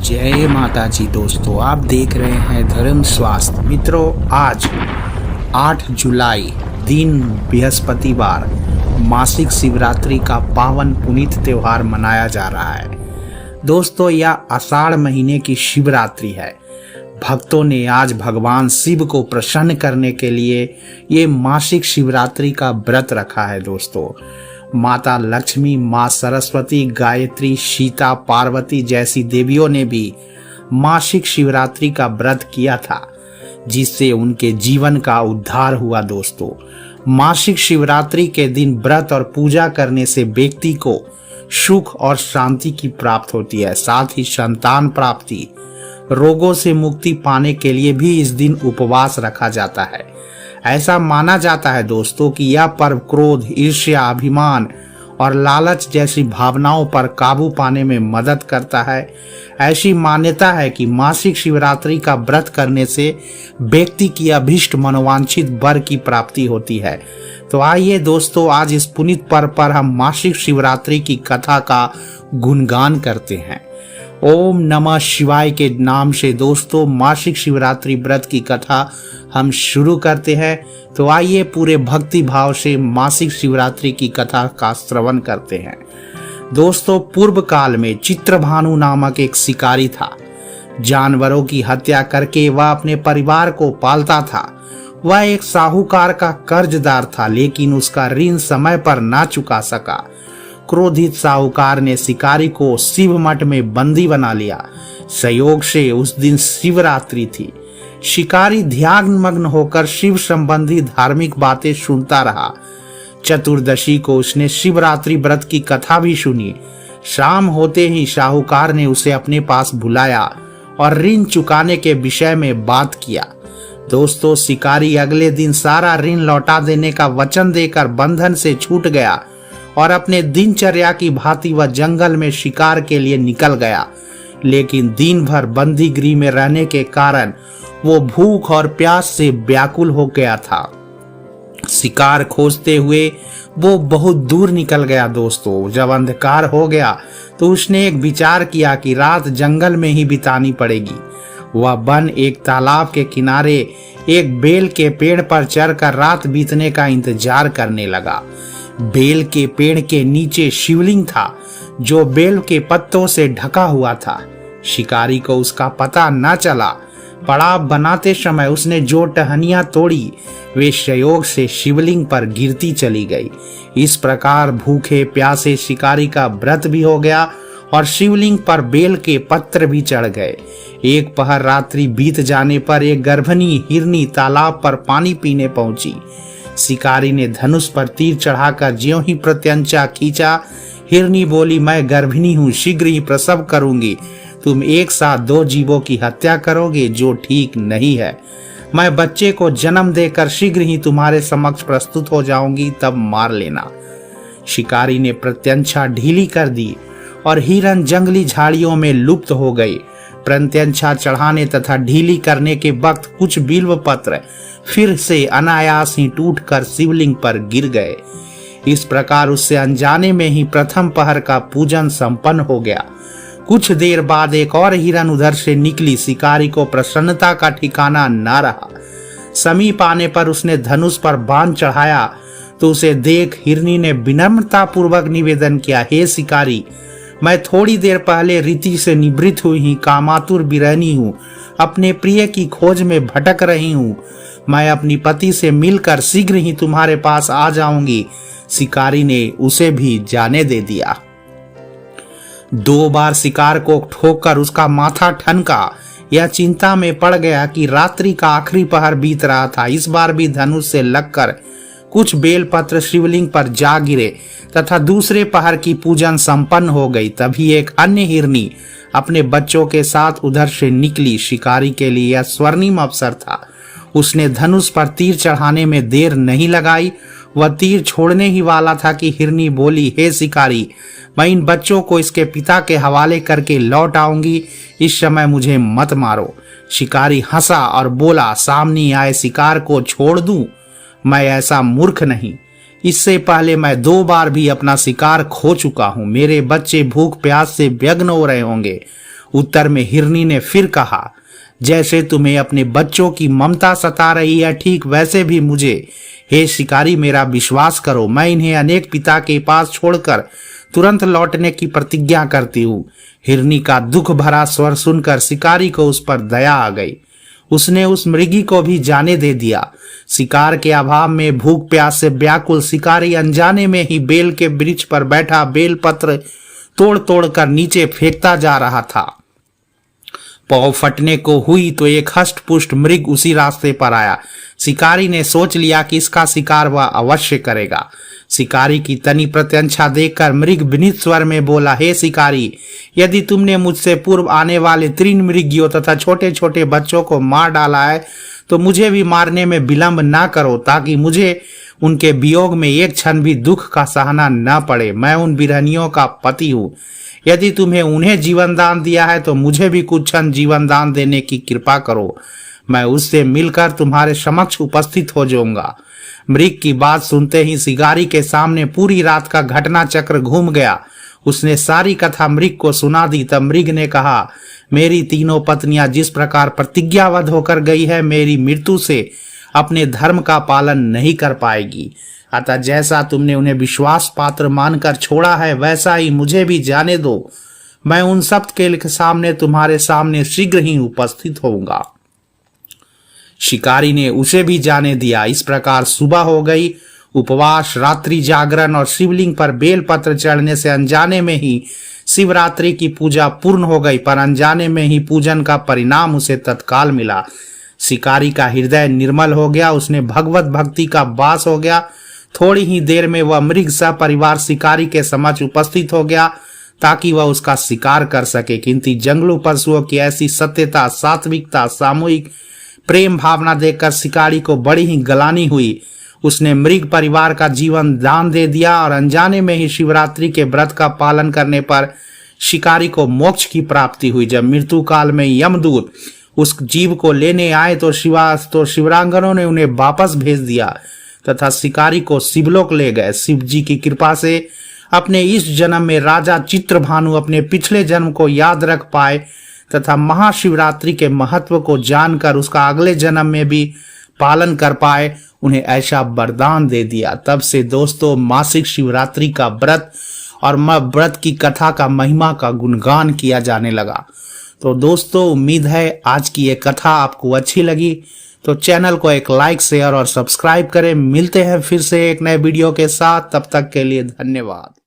जय माता जी दोस्तों, आप देख रहे हैं धर्म स्वास्थ्य। मित्रों, आज 8 जुलाई दिन बृहस्पतिवार मासिक शिवरात्रि का पावन पुनीत त्योहार मनाया जा रहा है। दोस्तों, यह आषाढ़ महीने की शिवरात्रि है। भक्तों ने आज भगवान शिव को प्रसन्न करने के लिए ये मासिक शिवरात्रि का व्रत रखा है। दोस्तों, माता लक्ष्मी, माँ सरस्वती, गायत्री, सीता, पार्वती जैसी देवियों ने भी मासिक शिवरात्रि का व्रत किया था, जिससे उनके जीवन का उद्धार हुआ। दोस्तों, मासिक शिवरात्रि के दिन व्रत और पूजा करने से व्यक्ति को सुख और शांति की प्राप्त होती है। साथ ही संतान प्राप्ति, रोगों से मुक्ति पाने के लिए भी इस दिन उपवास रखा जाता है। ऐसा माना जाता है दोस्तों कि यह पर्व क्रोध, ईर्ष्या, अभिमान और लालच जैसी भावनाओं पर काबू पाने में मदद करता है। ऐसी मान्यता है कि मासिक शिवरात्रि का व्रत करने से व्यक्ति की अभीष्ट मनोवांछित वर की प्राप्ति होती है। तो आइए दोस्तों, आज इस पुनीत पर्व पर हम मासिक शिवरात्रि की कथा का गुणगान करते हैं। ओम नमः शिवाय के नाम से दोस्तों मासिक शिवरात्रि व्रत की कथा हम शुरू करते हैं। तो आइए पूरे भक्ति भाव से मासिक शिवरात्रि की कथा का श्रवण करते हैं। दोस्तों, पूर्व काल में चित्रभानु नामक एक शिकारी था। जानवरों की हत्या करके वह अपने परिवार को पालता था। वह एक साहूकार का कर्जदार था, लेकिन उसका ऋण समय पर ना चुका सका। क्रोधित साहूकार ने शिकारी को शिव मठ में बंदी बना लिया। संयोग से उस दिन शिवरात्रि थी। शिकारी ध्यानमग्न होकर शिव संबंधी धार्मिक बातें सुनता रहा। चतुर्दशी को उसने शिवरात्रि व्रत की कथा भी सुनी। शाम होते ही साहूकार ने उसे अपने पास बुलाया और ऋण चुकाने के विषय में बात किया। दोस्तों, शिकारी अगले दिन सारा ऋण लौटा देने का वचन देकर बंधन से छूट गया और अपने दिनचर्या की भांति वह जंगल में शिकार के लिए निकल गया। लेकिन दिन भर बंदी गृह में रहने के कारण वो भूख और प्यास से व्याकुल हो गया था। शिकार खोजते हुए वो बहुत दूर निकल गया। दोस्तों, जब अंधकार हो गया तो उसने एक विचार किया कि रात जंगल में ही बितानी पड़ेगी। वह वन एक तालाब के किनारे एक बेल के पेड़ पर चढ़कर रात बीतने का इंतजार करने लगा। बेल के पेड़ के नीचे शिवलिंग था, जो बेल के पत्तों से ढका हुआ था। शिकारी को उसका पता न चला। पड़ाव बनाते समय उसने जो टहनियां तोड़ी, वे संयोग से शिवलिंग पर गिरती चली गई। इस प्रकार भूखे प्यासे शिकारी का व्रत भी हो गया और शिवलिंग पर बेल के पत्र भी चढ़ गए। एक पहर रात्रि बीत जाने पर एक गर्भनी हिरनी तालाब पर पानी पीने पहुंची। शिकारी ने धनुष पर तीर चढ़ाकर ज्यों ही प्रत्यंचा खींचा, हिरनी बोली, मैं गर्भिणी हूँ, शीघ्र ही प्रसव करूंगी। तुम एक साथ 2 जीवों की हत्या करोगे, जो ठीक नहीं है। मैं बच्चे को जन्म देकर शीघ्र ही तुम्हारे समक्ष प्रस्तुत हो जाऊंगी, तब मार लेना। शिकारी ने प्रत्यंचा ढीली कर दी और हिरन जंगली झाड़ियों में लुप्त हो गई। प्रत्यंचा चढ़ाने तथा ढीली करने के वक्त कुछ बिल्व पत्र फिर से अनायास ही टूटकर शिवलिंग पर गिर गए। इस प्रकार उससे अनजाने में ही प्रथम पहर का पूजन संपन्न हो गया। कुछ देर बाद एक और हिरन उधर से निकली। शिकारी को प्रसन्नता का ठिकाना न रहा। समीप आने पर उसने धनुष पर बाण चढ़ाया तो उसे देख हिरनी ने विनम्रता पूर्वक निवेदन किया, हे शिकारी, मैं थोड़ी देर पहले रीति से निवृत्त हुई ही कामातुर विरहनी हूँ। अपने प्रिय की खोज में भटक रही हूँ। मैं अपनी पति से मिलकर शीघ्र ही तुम्हारे पास आ जाऊंगी। शिकारी ने उसे भी जाने दे दिया। 2 बार शिकार को ठोककर उसका माथा ठनका। यह चिंता में पड़ गया कि रात्रि का आखिरी पहर बीत रहा था। इस बार भी धनुष से लगकर कुछ बेलपत्र शिवलिंग पर जा गिरे तथा दूसरे पहर की पूजन संपन्न हो गई। तभी एक अन्य हिरनी अपने बच्चों के साथ उधर से निकली। शिकारी के लिए यह स्वर्णिम अवसर था। उसने धनुष पर तीर चढ़ाने में देर नहीं लगाई। वह तीर छोड़ने ही वाला था कि हिरनी बोली, हे शिकारी, मैं इन बच्चों को इसके पिता के हवाले करके लौट आऊंगी। इस समय मुझे मत मारो। शिकारी हंसा और बोला, सामने आए शिकार को छोड़ दूं? मैं ऐसा मूर्ख नहीं। इससे पहले मैं 2 बार भी अपना शिकार खो चुका हूं। मेरे बच्चे भूख प्यास से व्यग्न हो रहे होंगे। उत्तर में हिरनी ने फिर कहा, जैसे तुम्हें अपने बच्चों की ममता सता रही है, ठीक वैसे भी मुझे। हे शिकारी, मेरा विश्वास करो, मैं इन्हें अनेक पिता के पास छोड़कर तुरंत लौटने की प्रतिज्ञा करती हूँ। हिरनी का दुख भरा स्वर सुनकर शिकारी को उस पर दया आ गई। उसने उस मृगी को भी जाने दे दिया। शिकार के अभाव में भूख प्यास से व्याकुल शिकारी अनजाने में ही बेल के वृक्ष पर बैठा बेल पत्र तोड़ तोड़ कर नीचे फेंकता जा रहा था। पाँव फटने को हुई तो एक हष्ट पुष्ट मृग उसी रास्ते पर आया। शिकारी ने सोच लिया कि इसका शिकार वह अवश्य करेगा। शिकारी की तनी प्रत्यंछा देखकर मृग विनीत स्वर में बोला, हे शिकारी, यदि तुमने मुझसे पूर्व आने वाले 3 मृगियों तथा छोटे छोटे बच्चों को मार डाला है तो मुझे भी मारने में विलंब ना करो, ताकि मुझे उनके वियोग में एक क्षण भी दुख का सहना न पड़े। मैं उन बिरहनियों का पति हूँ। यदि तुम्हें उन्हें जीवन दान दिया है तो मुझे भी कुछ क्षण जीवन दान देने की कृपा करो। मैं उससे मिलकर तुम्हारे समक्ष उपस्थित हो जाऊंगा। मृग की बात सुनते ही शिकारी के सामने पूरी रात का घटना चक्र घूम गया। उसने सारी कथा मृग को सुना दी। तब मृग ने कहा, मेरी तीनों पत्नियां जिस प्रकार प्रतिज्ञाबद्ध होकर गई है, मेरी मृत्यु से अपने धर्म का पालन नहीं कर पाएगी। अतः जैसा तुमने उन्हें विश्वास पात्र मानकर छोड़ा है, वैसा ही मुझे भी जाने दो। मैं उन सब के सामने तुम्हारे सामने शीघ्र ही उपस्थित होऊंगा। शिकारी ने उसे भी जाने दिया। इस प्रकार सुबह हो गई। उपवास, रात्रि जागरण और शिवलिंग पर बेलपत्र चढ़ने से अनजाने में ही शिवरात्रि की पूजा पूर्ण हो गई, पर अनजाने में ही पूजन का परिणाम उसे तत्काल मिला। शिकारी का हृदय निर्मल हो गया। उसने भगवत भक्ति का वास हो गया। थोड़ी ही देर में वह मृग सा परिवार शिकारी के समक्ष उपस्थित हो गया ताकि वह उसका शिकार कर सके। किंतु जंगली पशुओं की ऐसी सत्यता, सात्विकता, सामूहिक प्रेम भावना देखकर शिकारी को बड़ी ही गलानी हुई। उसने मृग परिवार का जीवन दान दे दिया और अनजाने में ही शिवरात्रि के व्रत का पालन करने पर शिकारी को मोक्ष की प्राप्ति हुई। जब मृत्यु काल में यमदूत उस जीव को लेने आए तो शिवरांगनों ने उन्हें वापस भेज दिया तथा शिकारी को शिवलोक ले गए। शिव जी की कृपा से अपने इस जन्म में राजा चित्रभानु अपने पिछले जन्म को याद रख पाए तथा महाशिवरात्रि के महत्व को जानकर उसका अगले जन्म में भी पालन कर पाए। उन्हें ऐसा वरदान दे दिया। तब से दोस्तों मासिक शिवरात्रि का व्रत और व्रत की कथा का महिमा का गुणगान किया जाने लगा। तो दोस्तों उम्मीद है आज की ये कथा आपको अच्छी लगी। तो चैनल को एक लाइक, शेयर और सब्सक्राइब करें। मिलते हैं फिर से एक नए वीडियो के साथ। तब तक के लिए धन्यवाद।